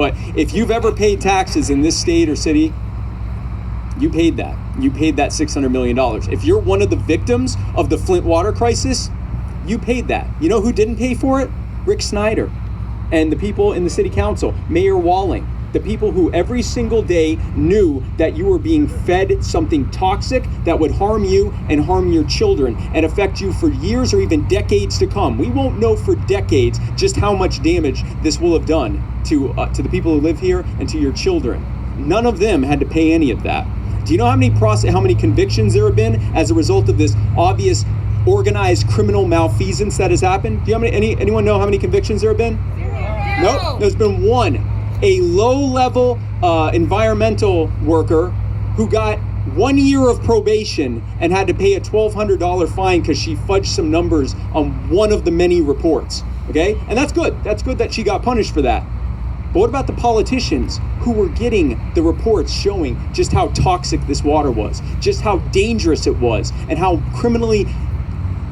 But if you've ever paid taxes in this state or city, you paid that. You paid that $600 million. If you're one of the victims of the Flint water crisis, you paid that. You know who didn't pay for it? Rick Snyder and the people in the city council, Mayor Walling, the people who every single day knew that you were being fed something toxic that would harm you and harm your children and affect you for years or even decades to come. We won't know for decades just how much damage this will have done to the people who live here and to your children. None of them had to pay any of that. Do you know how many convictions there have been as a result of this obvious organized criminal malfeasance that has happened? Do you anyone know how many convictions there have been? Nope. There's been one. A low-level environmental worker who got 1 year of probation and had to pay a $1,200 fine because she fudged some numbers on one of the many reports. Okay? And that's good. That's good that she got punished for that. But what about the politicians who were getting the reports showing just how toxic this water was, just how dangerous it was, and how criminally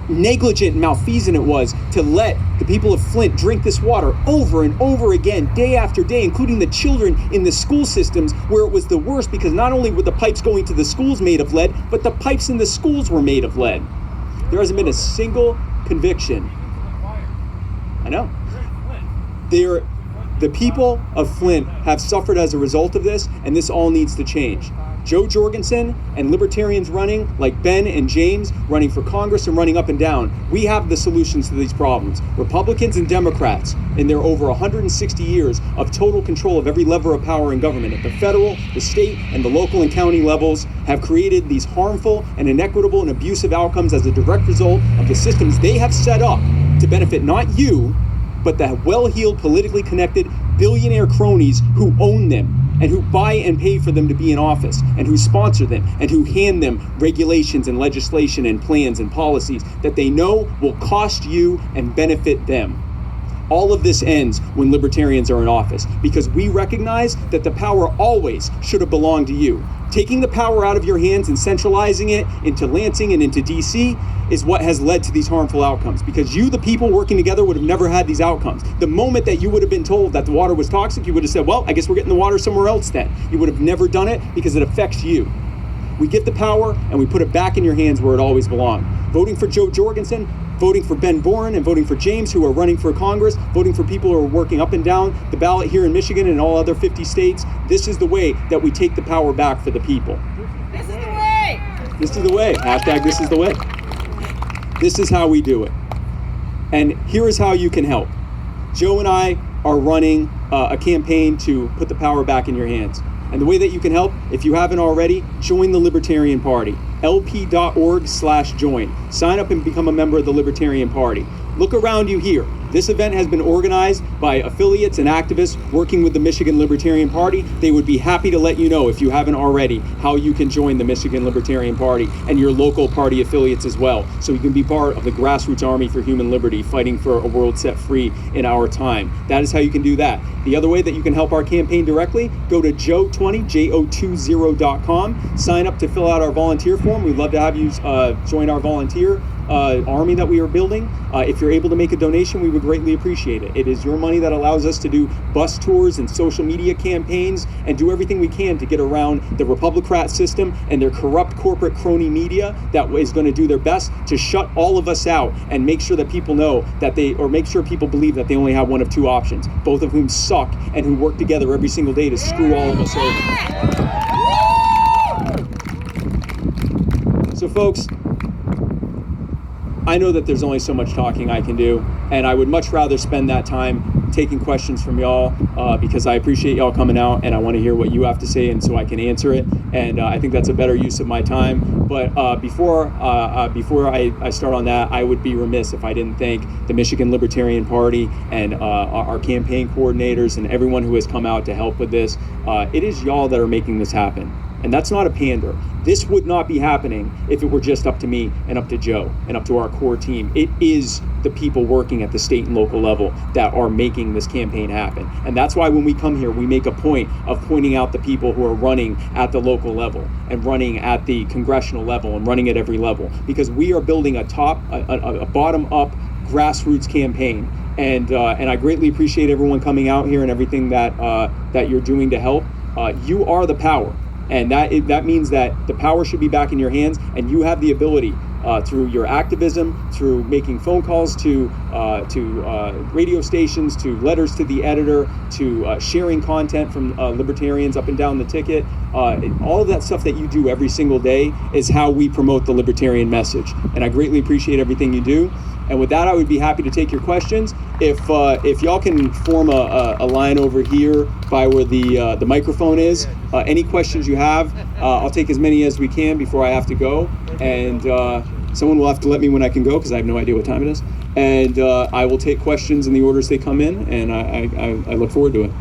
negligent and malfeasant it was to let the people of Flint drink this water over and over again, day after day, including the children in the school systems where it was the worst, because not only were the pipes going to the schools made of lead, but the pipes in the schools were made of lead. There hasn't been a single conviction. I know. The people of Flint have suffered as a result of this, and this all needs to change. Joe Jorgensen and libertarians running, like Ben and James, running for Congress and running up and down, we have the solutions to these problems. Republicans and Democrats, in their over 160 years of total control of every lever of power in government at the federal, the state, and the local and county levels, have created these harmful and inequitable and abusive outcomes as a direct result of the systems they have set up to benefit not you, but the well-heeled, politically connected billionaire cronies who own them and who buy and pay for them to be in office and who sponsor them and who hand them regulations and legislation and plans and policies that they know will cost you and benefit them. All of this ends when libertarians are in office because we recognize that the power always should have belonged to you. Taking the power out of your hands and centralizing it into Lansing and into DC is what has led to these harmful outcomes, because you, the people working together, would have never had these outcomes. The moment that you would have been told that the water was toxic, you would have said, well, I guess we're getting the water somewhere else then. You would have never done it because it affects you. We get the power and we put it back in your hands where it always belonged. Voting for Joe Jorgensen, voting for Ben Boren, and voting for James, who are running for Congress, voting for people who are working up and down the ballot here in Michigan and all other 50 states. This is the way that we take the power back for the people. This is the way! This is the way. Hashtag this is the way. This is how we do it. And here is how you can help. Joe and I are running a campaign to put the power back in your hands. And the way that you can help, if you haven't already, join the Libertarian Party. lp.org/join. Sign up and become a member of the Libertarian Party. Look around you here. This event has been organized by affiliates and activists working with the Michigan Libertarian Party. They would be happy to let you know, if you haven't already, how you can join the Michigan Libertarian Party and your local party affiliates as well, so you can be part of the grassroots army for human liberty, fighting for a world set free in our time. That is how you can do that. The other way that you can help our campaign directly, go to joe20.com, sign up to fill out our volunteer form. We'd love to have you join our volunteer army that we are building. If you're able to make a donation, we would greatly appreciate it. It is your money that allows us to do bus tours and social media campaigns and do everything we can to get around the Republicrat system and their corrupt corporate crony media that is going to do their best to shut all of us out and make sure that people know that make sure people believe that they only have one of two options, both of whom suck and who work together every single day to screw all of us over. So folks, I know that there's only so much talking I can do, and I would much rather spend that time taking questions from y'all because I appreciate y'all coming out and I want to hear what you have to say, and so I can answer it. And I think that's a better use of my time. But before I start on that, I would be remiss if I didn't thank the Michigan Libertarian Party and our campaign coordinators and everyone who has come out to help with this. It is y'all that are making this happen. And that's not a pander. This would not be happening if it were just up to me and up to Joe and up to our core team. It is the people working at the state and local level that are making this campaign happen. And that's why when we come here, we make a point of pointing out the people who are running at the local level and running at the congressional level and running at every level, because we are building a bottom-up grassroots campaign. And I greatly appreciate everyone coming out here and everything that you're doing to help. You are the power, and that means that the power should be back in your hands, and you have the ability through your activism, through making phone calls to radio stations, to letters to the editor, to sharing content from libertarians up and down the ticket. All of that stuff that you do every single day is how we promote the libertarian message, and I greatly appreciate everything you do. And with that, I would be happy to take your questions. If y'all can form a line over here by where the microphone is, any questions you have, I'll take as many as we can before I have to go. And someone will have to let me when I can go, because I have no idea what time it is. And I will take questions in the orders they come in, and I look forward to it.